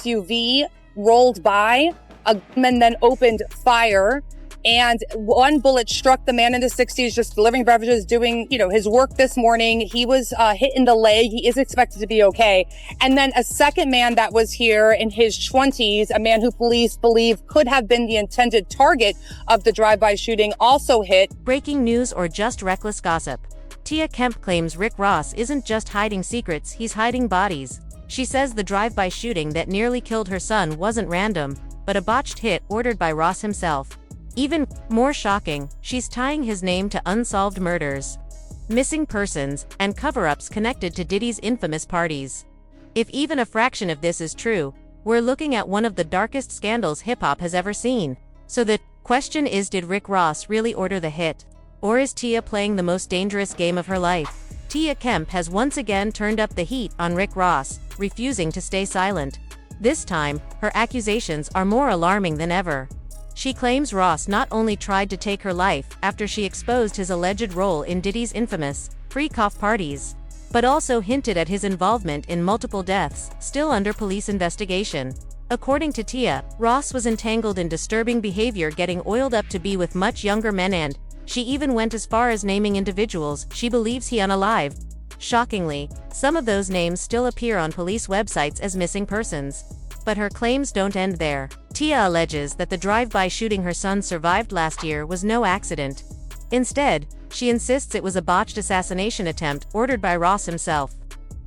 SUV rolled by. A gunman then opened fire, and one bullet struck the man in his 60s, just delivering beverages, doing, his work this morning. He was hit in the leg. He is expected to be okay. And then a second man that was here in his 20s, a man who police believe could have been the intended target of the drive-by shooting, also hit. Breaking news or just reckless gossip. Tia Kemp claims Rick Ross isn't just hiding secrets, he's hiding bodies. She says the drive-by shooting that nearly killed her son wasn't random, but a botched hit ordered by Ross himself. Even more shocking, she's tying his name to unsolved murders, missing persons, and cover-ups connected to Diddy's infamous parties. If even a fraction of this is true, we're looking at one of the darkest scandals hip-hop has ever seen. So the question is, did Rick Ross really order the hit? Or is Tia playing the most dangerous game of her life? Tia Kemp has once again turned up the heat on Rick Ross, refusing to stay silent. This time, her accusations are more alarming than ever. She claims Ross not only tried to take her life after she exposed his alleged role in Diddy's infamous freak-off parties, but also hinted at his involvement in multiple deaths, still under police investigation. According to Tia, Ross was entangled in disturbing behavior, getting oiled up to be with much younger men, and she even went as far as naming individuals she believes he unalived. Shockingly, some of those names still appear on police websites as missing persons. But her claims don't end there. Tia alleges that the drive-by shooting her son survived last year was no accident. Instead, she insists it was a botched assassination attempt ordered by Ross himself.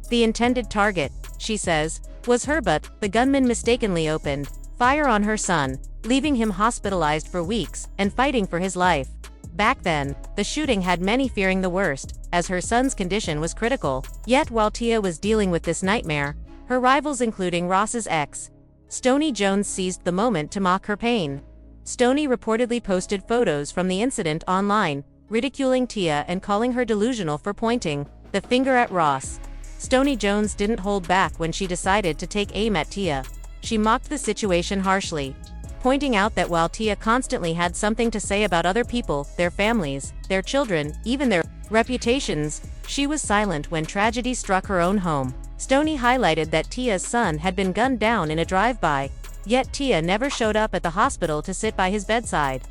The intended target, she says, was her, but the gunman mistakenly opened fire on her son, leaving him hospitalized for weeks and fighting for his life. Back then, the shooting had many fearing the worst, as her son's condition was critical. Yet while Tia was dealing with this nightmare, her rivals, including Ross's ex, Stoney Jones, seized the moment to mock her pain. Stoney reportedly posted photos from the incident online, ridiculing Tia and calling her delusional for pointing the finger at Ross. Stoney Jones didn't hold back when she decided to take aim at Tia. She mocked the situation harshly, pointing out that while Tia constantly had something to say about other people, their families, their children, even their reputations, she was silent when tragedy struck her own home. Stoney highlighted that Tia's son had been gunned down in a drive-by, yet Tia never showed up at the hospital to sit by his bedside.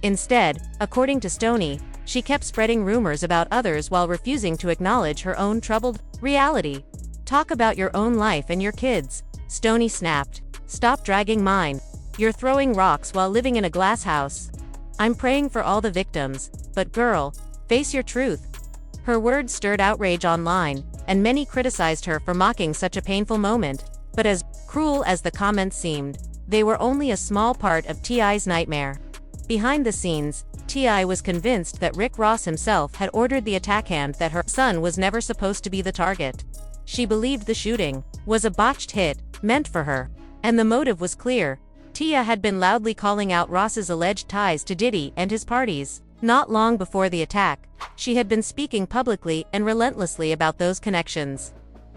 Instead, according to Stoney, she kept spreading rumors about others while refusing to acknowledge her own troubled reality. "Talk about your own life and your kids," Stoney snapped. "Stop dragging mine. You're throwing rocks while living in a glass house. I'm praying for all the victims, but girl, face your truth." Her words stirred outrage online, and many criticized her for mocking such a painful moment. But as cruel as the comments seemed, they were only a small part of T.I.'s nightmare. Behind the scenes, T.I. was convinced that Rick Ross himself had ordered the attack and that her son was never supposed to be the target. She believed the shooting was a botched hit, meant for her. And the motive was clear. Tia had been loudly calling out Ross's alleged ties to Diddy and his parties. Not long before the attack, she had been speaking publicly and relentlessly about those connections.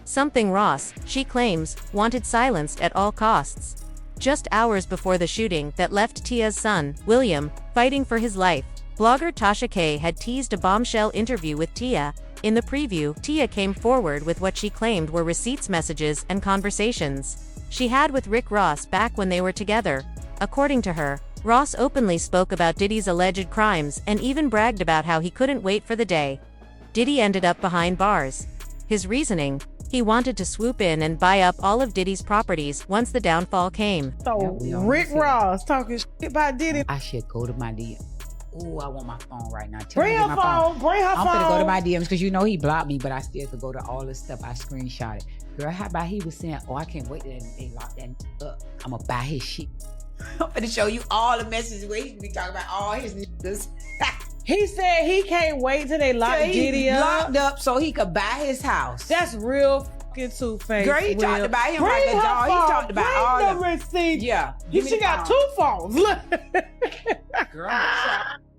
Something Ross, she claims, wanted silenced at all costs. Just hours before the shooting that left Tia's son, William, fighting for his life, blogger Tasha K had teased a bombshell interview with Tia. In the preview, Tia came forward with what she claimed were receipts, messages, and conversations she had with Rick Ross back when they were together. According to her, Ross openly spoke about Diddy's alleged crimes and even bragged about how he couldn't wait for the day Diddy ended up behind bars. His reasoning: he wanted to swoop in and buy up all of Diddy's properties once the downfall came. So Rick Ross talking shit about Diddy. I should go to my DM. Oh, I want my phone right now. Bring her phone. Bring her phone. I'm gonna go to my DMs because you know he blocked me, but I still could go to all this stuff. I screenshot it. Girl, how about he was saying, "Oh, I can't wait till they lock that up. I'm gonna buy his shit." I'm gonna show you all the messages where he be talking about all his niggas. He said he can't wait till they lock Diddy up. Locked up so he could buy his house. That's real fucking two-faced. Girl, he talked about him like a dog. He talked about all the receipts. Yeah. She got two phones. Look. Girl,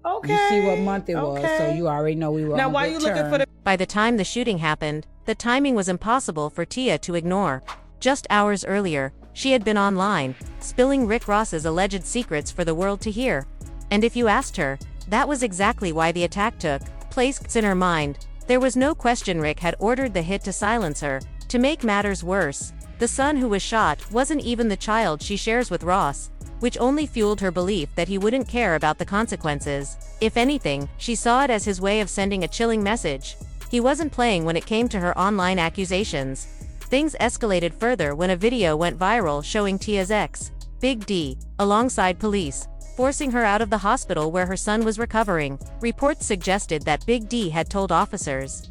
okay. You see what month it was, so you already know we were now, on why good you looking terms. for the... By the time the shooting happened, the timing was impossible for Tia to ignore. Just hours earlier, she had been online, spilling Rick Ross's alleged secrets for the world to hear. And if you asked her, that was exactly why the attack took place. In her mind, there was no question Rick had ordered the hit to silence her. To make matters worse, The son who was shot wasn't even the child she shares with Ross, which only fueled her belief that he wouldn't care about the consequences. If anything, she saw it as his way of sending a chilling message. He wasn't playing when it came to her online accusations. Things escalated further when a video went viral showing Tia's ex, Big D, alongside police, forcing her out of the hospital where her son was recovering. Reports suggested that Big D had told officers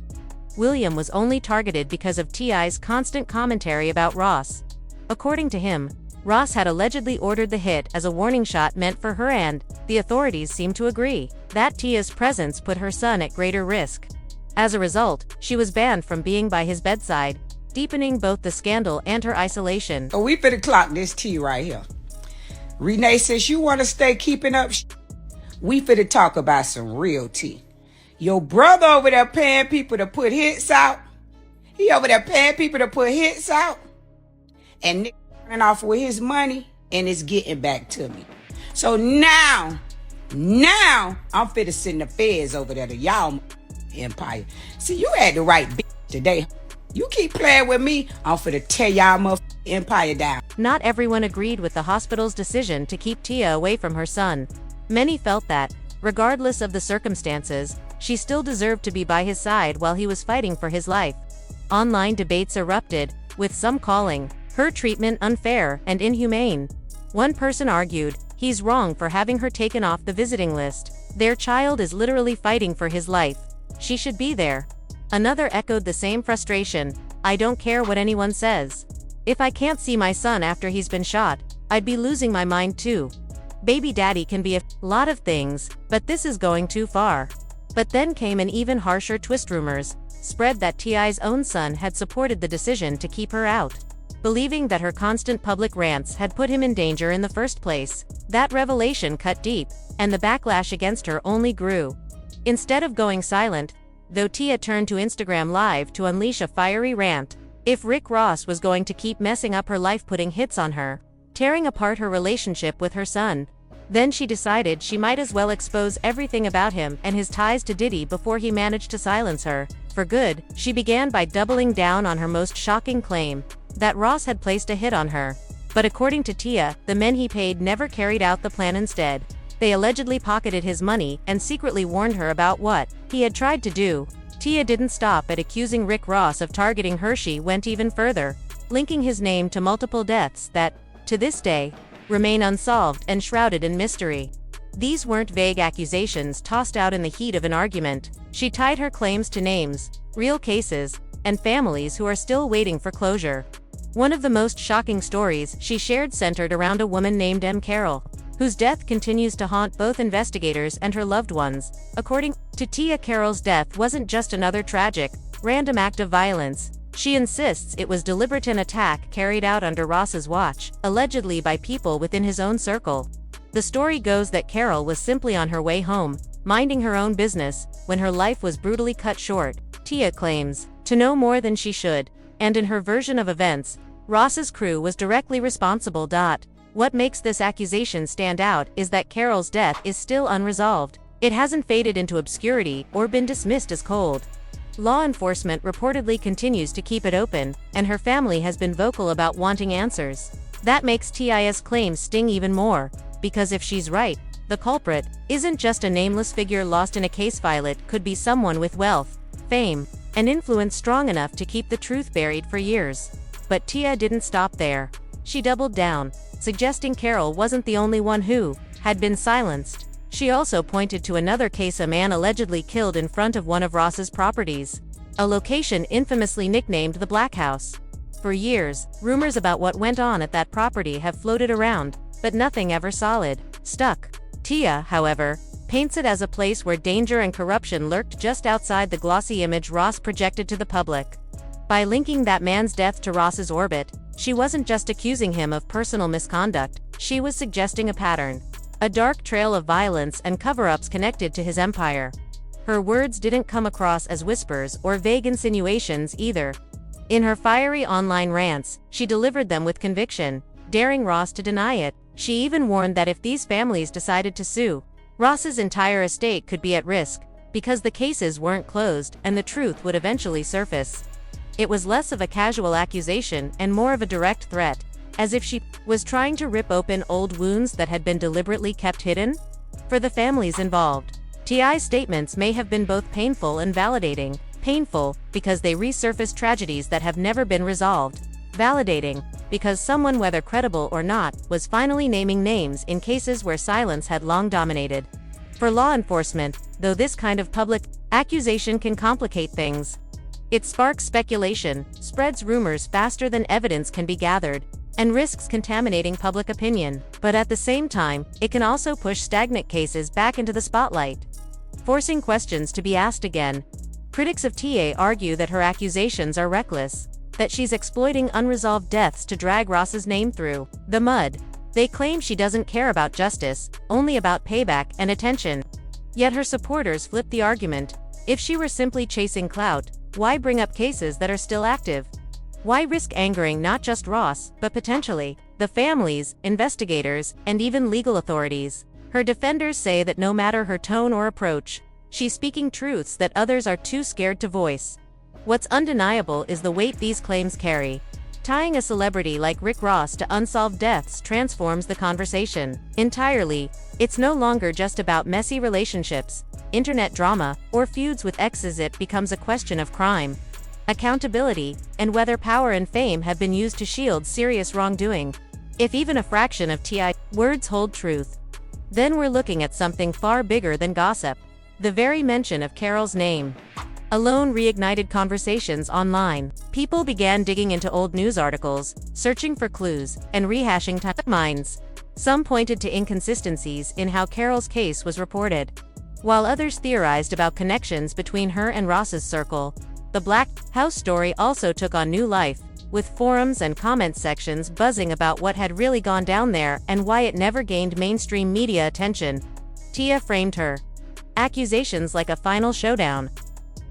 William was only targeted because of T.I.'s constant commentary about Ross. According to him, Ross had allegedly ordered the hit as a warning shot meant for her, and the authorities seemed to agree that Tia's presence put her son at greater risk. As a result, she was banned from being by his bedside, deepening both the scandal and her isolation. Oh, we finna clock this tea right here. Renee says you want to stay keeping up. We finna talk about some real tea. Your brother over there paying people to put hits out. He over there paying people to put hits out. And nigga running off with his money and it's getting back to me. So now I'm finna send the feds over there to y'all empire. See, you had the right bitch today. You keep playing with me, I'm finna tear y'all motherfucking empire down. Not everyone agreed with the hospital's decision to keep Tia away from her son. Many felt that, regardless of the circumstances, she still deserved to be by his side while he was fighting for his life. Online debates erupted, with some calling her treatment unfair and inhumane. One person argued, he's wrong for having her taken off the visiting list. Their child is literally fighting for his life. She should be there. Another echoed the same frustration, I don't care what anyone says. If I can't see my son after he's been shot, I'd be losing my mind too. Baby daddy can be a lot of things, but this is going too far. But then came an even harsher twist. Rumors spread that T.I.'s own son had supported the decision to keep her out, believing that her constant public rants had put him in danger in the first place. That revelation cut deep, and the backlash against her only grew. Instead of going silent, though, Tia turned to Instagram Live to unleash a fiery rant. If Rick Ross was going to keep messing up her life, putting hits on her, tearing apart her relationship with her son, then she decided she might as well expose everything about him and his ties to Diddy before he managed to silence her for good. She began by doubling down on her most shocking claim, that Ross had placed a hit on her. But according to Tia, the men he paid never carried out the plan. Instead, they allegedly pocketed his money and secretly warned her about what he had tried to do. Tia didn't stop at accusing Rick Ross of targeting her. She went even further, linking his name to multiple deaths that, to this day, remain unsolved and shrouded in mystery. These weren't vague accusations tossed out in the heat of an argument. She tied her claims to names, real cases, and families who are still waiting for closure. One of the most shocking stories she shared centered around a woman named M. Carroll, whose death continues to haunt both investigators and her loved ones. According to Tia, Carroll's death wasn't just another tragic, random act of violence. She insists it was deliberate, an attack carried out under Ross's watch, allegedly by people within his own circle. The story goes that Carroll was simply on her way home, minding her own business, when her life was brutally cut short. Tia claims to know more than she should, and in her version of events, Ross's crew was directly responsible. What makes this accusation stand out is that Carroll's death is still unresolved. It hasn't faded into obscurity or been dismissed as cold. Law enforcement reportedly continues to keep it open, and her family has been vocal about wanting answers. That makes Tia's claims sting even more, because if she's right, the culprit isn't just a nameless figure lost in a case file. It could be someone with wealth, fame, and influence strong enough to keep the truth buried for years. But Tia didn't stop there. She doubled down, suggesting Carroll wasn't the only one who had been silenced. She also pointed to another case, a man allegedly killed in front of one of Ross's properties, a location infamously nicknamed the Black House. For years, rumors about what went on at that property have floated around, but nothing ever solid stuck. Tia, however, paints it as a place where danger and corruption lurked just outside the glossy image Ross projected to the public. By linking that man's death to Ross's orbit, she wasn't just accusing him of personal misconduct, she was suggesting a pattern. A dark trail of violence and cover-ups connected to his empire. Her words didn't come across as whispers or vague insinuations either. In her fiery online rants, she delivered them with conviction, daring Ross to deny it. She even warned that if these families decided to sue, Ross's entire estate could be at risk, because the cases weren't closed and the truth would eventually surface. It was less of a casual accusation and more of a direct threat, as if she was trying to rip open old wounds that had been deliberately kept hidden. For the families involved, T.I.'s statements may have been both painful and validating. Painful, because they resurfaced tragedies that have never been resolved. Validating, because someone, whether credible or not, was finally naming names in cases where silence had long dominated. For law enforcement, though, this kind of public accusation can complicate things. It sparks speculation, spreads rumors faster than evidence can be gathered, and risks contaminating public opinion. But at the same time, it can also push stagnant cases back into the spotlight, forcing questions to be asked again. Critics of Tia argue that her accusations are reckless, that she's exploiting unresolved deaths to drag Ross's name through the mud. They claim she doesn't care about justice, only about payback and attention. Yet her supporters flip the argument. If she were simply chasing clout, why bring up cases that are still active? Why risk angering not just Ross, but potentially the families, investigators, and even legal authorities? Her defenders say that no matter her tone or approach, she's speaking truths that others are too scared to voice. What's undeniable is the weight these claims carry. Tying a celebrity like Rick Ross to unsolved deaths transforms the conversation entirely. It's no longer just about messy relationships, internet drama, or feuds with exes. It becomes a question of crime, accountability, and whether power and fame have been used to shield serious wrongdoing. If even a fraction of T.I.'s words hold truth, then we're looking at something far bigger than gossip. The very mention of Carol's name alone reignited conversations online. People began digging into old news articles, searching for clues, and rehashing timelines. Some pointed to inconsistencies in how Carol's case was reported, while others theorized about connections between her and Ross's circle. The Black House story also took on new life, with forums and comment sections buzzing about what had really gone down there and why it never gained mainstream media attention. Tia framed her accusations like a final showdown.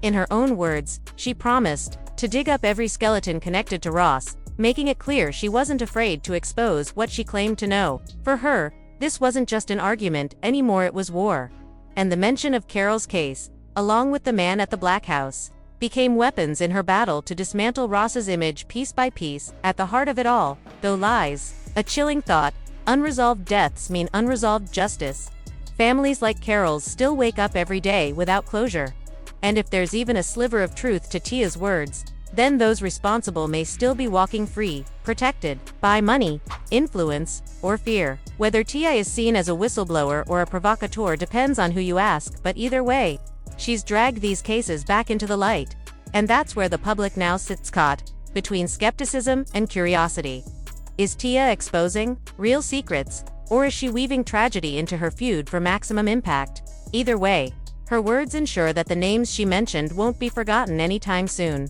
In her own words, she promised to dig up every skeleton connected to Ross, making it clear she wasn't afraid to expose what she claimed to know. For her, this wasn't just an argument anymore, it was war. And the mention of Carol's case, along with the man at the Black House, became weapons in her battle to dismantle Ross's image piece by piece. At the heart of it all, though, lies a chilling thought: unresolved deaths mean unresolved justice. Families like Carol's still wake up every day without closure. And if there's even a sliver of truth to Tia's words, then those responsible may still be walking free, protected by money, influence, or fear. Whether Tia is seen as a whistleblower or a provocateur depends on who you ask, but either way, she's dragged these cases back into the light. And that's where the public now sits, caught between skepticism and curiosity. Is Tia exposing real secrets, or is she weaving tragedy into her feud for maximum impact? Either way, her words ensure that the names she mentioned won't be forgotten anytime soon.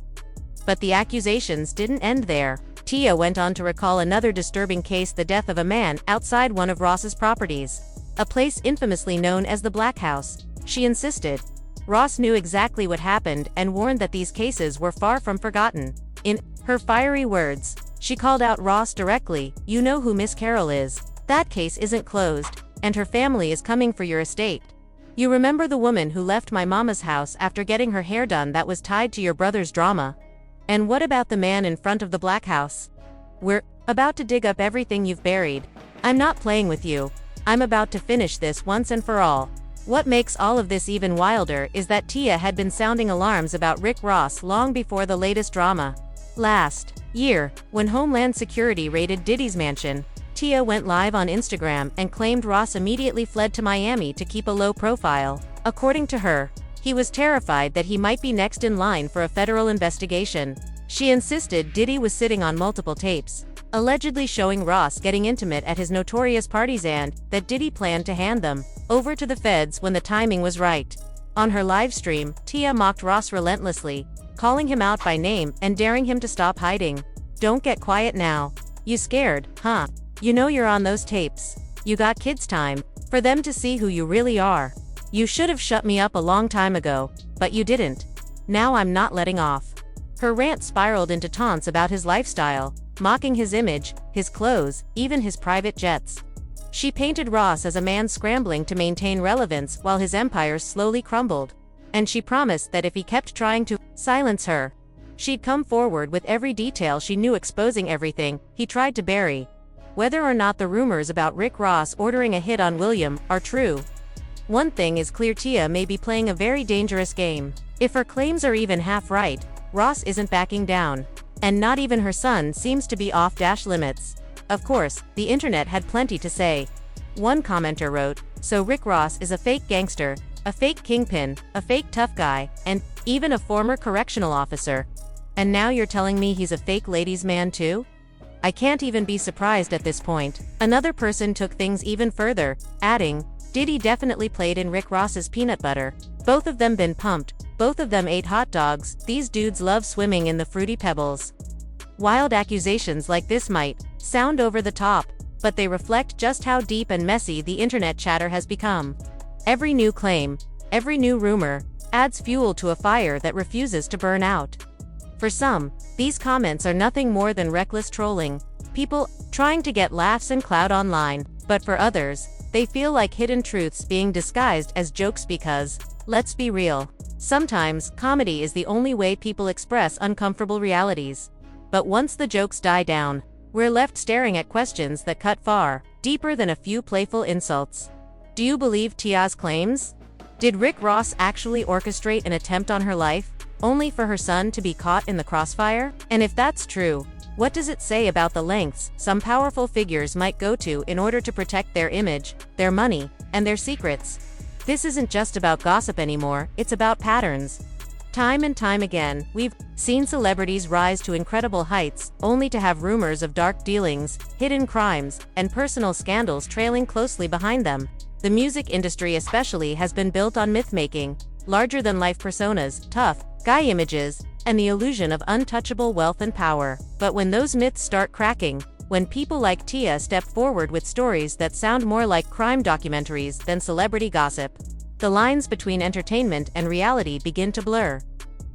But the accusations didn't end there. Tia went on to recall another disturbing case: the death of a man outside one of Ross's properties, a place infamously known as the Black House. She insisted Ross knew exactly what happened and warned that these cases were far from forgotten. In her fiery words, she called out Ross directly: "You know who Miss Carol is. That case isn't closed, and her family is coming for your estate. You remember the woman who left my mama's house after getting her hair done that was tied to your brother's drama? And what about the man in front of the Black House? We're about to dig up everything you've buried. I'm not playing with you. I'm about to finish this once and for all." What makes all of this even wilder is that Tia had been sounding alarms about Rick Ross long before the latest drama. Last year, when Homeland Security raided Diddy's mansion, Tia went live on Instagram and claimed Ross immediately fled to Miami to keep a low profile. According to her, he was terrified that he might be next in line for a federal investigation. She insisted Diddy was sitting on multiple tapes, allegedly showing Ross getting intimate at his notorious parties, and that Diddy planned to hand them over to the feds when the timing was right. On her live stream, Tia mocked Ross relentlessly, calling him out by name and daring him to stop hiding. "Don't get quiet now. You scared, huh? You know you're on those tapes. You got kids' time for them to see who you really are. You should have shut me up a long time ago, but you didn't. Now I'm not letting off." Her rant spiraled into taunts about his lifestyle, mocking his image, his clothes, even his private jets. She painted Ross as a man scrambling to maintain relevance while his empire slowly crumbled. And she promised that if he kept trying to silence her, She'd come forward with every detail she knew, exposing everything he tried to bury. Whether or not the rumors about Rick Ross ordering a hit on William are true, one thing is clear: Tia may be playing a very dangerous game. If her claims are even half right, Ross isn't backing down. And not even her son seems to be off-limits. Of course, the internet had plenty to say. One commenter wrote, "So Rick Ross is a fake gangster, a fake kingpin, a fake tough guy, and even a former correctional officer. And now you're telling me he's a fake ladies' man too? I can't even be surprised at this point." Another person took things even further, adding, "Diddy definitely played in Rick Ross's peanut butter. Both of them been pumped, both of them ate hot dogs, these dudes love swimming in the fruity pebbles." Wild accusations like this might sound over the top, but they reflect just how deep and messy the internet chatter has become. Every new claim, every new rumor, adds fuel to a fire that refuses to burn out. For some, these comments are nothing more than reckless trolling, people trying to get laughs and clout online, but for others, they feel like hidden truths being disguised as jokes because, let's be real, sometimes comedy is the only way people express uncomfortable realities. But once the jokes die down, we're left staring at questions that cut far deeper than a few playful insults. Do you believe Tia's claims? Did Rick Ross actually orchestrate an attempt on her life, only for her son to be caught in the crossfire? And if that's true, what does it say about the lengths some powerful figures might go to in order to protect their image, their money, and their secrets? This isn't just about gossip anymore, it's about patterns. Time and time again, we've seen celebrities rise to incredible heights, only to have rumors of dark dealings, hidden crimes, and personal scandals trailing closely behind them. The music industry especially has been built on myth-making, larger-than-life personas, tough guy images, and the illusion of untouchable wealth and power. But when those myths start cracking, when people like Tia step forward with stories that sound more like crime documentaries than celebrity gossip, the lines between entertainment and reality begin to blur.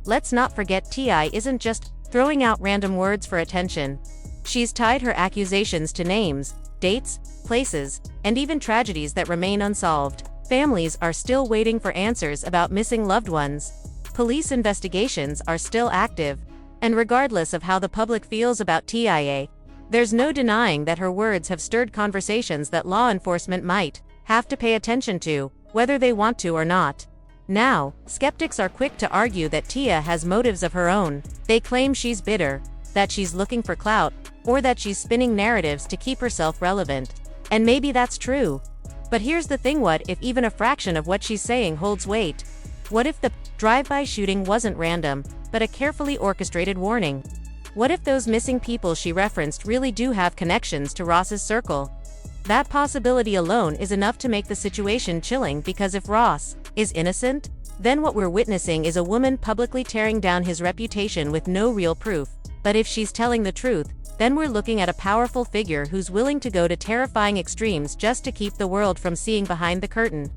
Let's not forget Ti isn't just throwing out random words for attention. She's tied her accusations to names, dates, places, and even tragedies that remain unsolved. Families are still waiting for answers about missing loved ones. Police investigations are still active. And regardless of how the public feels about Tia, there's no denying that her words have stirred conversations that law enforcement might have to pay attention to, whether they want to or not. Now, skeptics are quick to argue that Tia has motives of her own. They claim she's bitter, that she's looking for clout, or that she's spinning narratives to keep herself relevant. And maybe that's true. But here's the thing: what if even a fraction of what she's saying holds weight? What if the drive-by shooting wasn't random, but a carefully orchestrated warning? What if those missing people she referenced really do have connections to Ross's circle? That possibility alone is enough to make the situation chilling, because if Ross is innocent, then what we're witnessing is a woman publicly tearing down his reputation with no real proof. But if she's telling the truth, then we're looking at a powerful figure who's willing to go to terrifying extremes just to keep the world from seeing behind the curtain.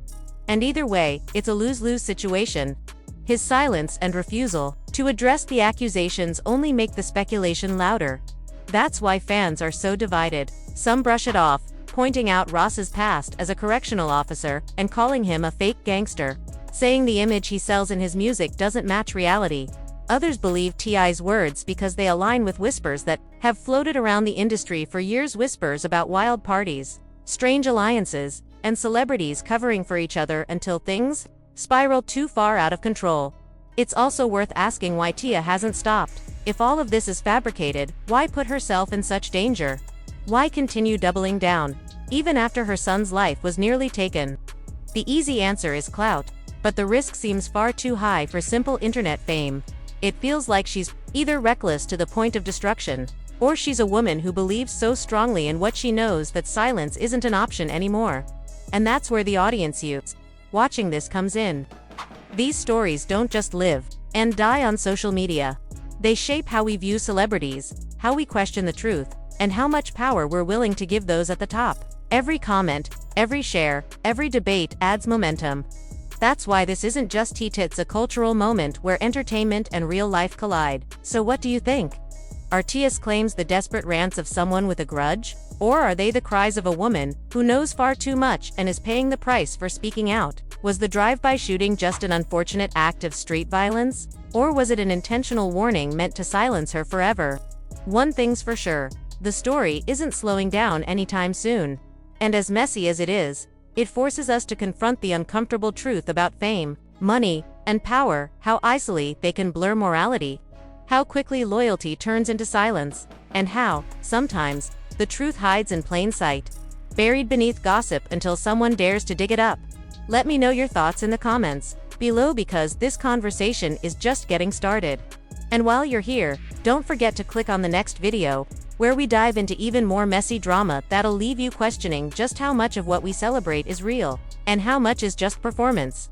And either way, it's a lose-lose situation. His silence and refusal to address the accusations only make the speculation louder. That's why fans are so divided. Some brush it off, pointing out Ross's past as a correctional officer and calling him a fake gangster, saying the image he sells in his music doesn't match reality. Others believe Ti's words because they align with whispers that have floated around the industry for years, whispers about wild parties, strange alliances, and celebrities covering for each other until things spiral too far out of control. It's also worth asking why Tia hasn't stopped. If all of this is fabricated, why put herself in such danger? Why continue doubling down, even after her son's life was nearly taken? The easy answer is clout, but the risk seems far too high for simple internet fame. It feels like she's either reckless to the point of destruction, or she's a woman who believes so strongly in what she knows that silence isn't an option anymore. And that's where the audience watching this comes in. These stories don't just live and die on social media. They shape how we view celebrities, how we question the truth, and how much power we're willing to give those at the top. Every comment, every share, every debate adds momentum. That's why this isn't just T-Tits, a cultural moment where entertainment and real life collide. So what do you think? Are Tia's claims the desperate rants of someone with a grudge? Or are they the cries of a woman who knows far too much and is paying the price for speaking out? Was the drive-by shooting just an unfortunate act of street violence? Or was it an intentional warning meant to silence her forever? One thing's for sure, the story isn't slowing down anytime soon. And as messy as it is, it forces us to confront the uncomfortable truth about fame, money, and power, how easily they can blur morality, how quickly loyalty turns into silence, and how, sometimes, the truth hides in plain sight, buried beneath gossip until someone dares to dig it up. Let me know your thoughts in the comments below because this conversation is just getting started. And while you're here, don't forget to click on the next video, where we dive into even more messy drama that'll leave you questioning just how much of what we celebrate is real, and how much is just performance.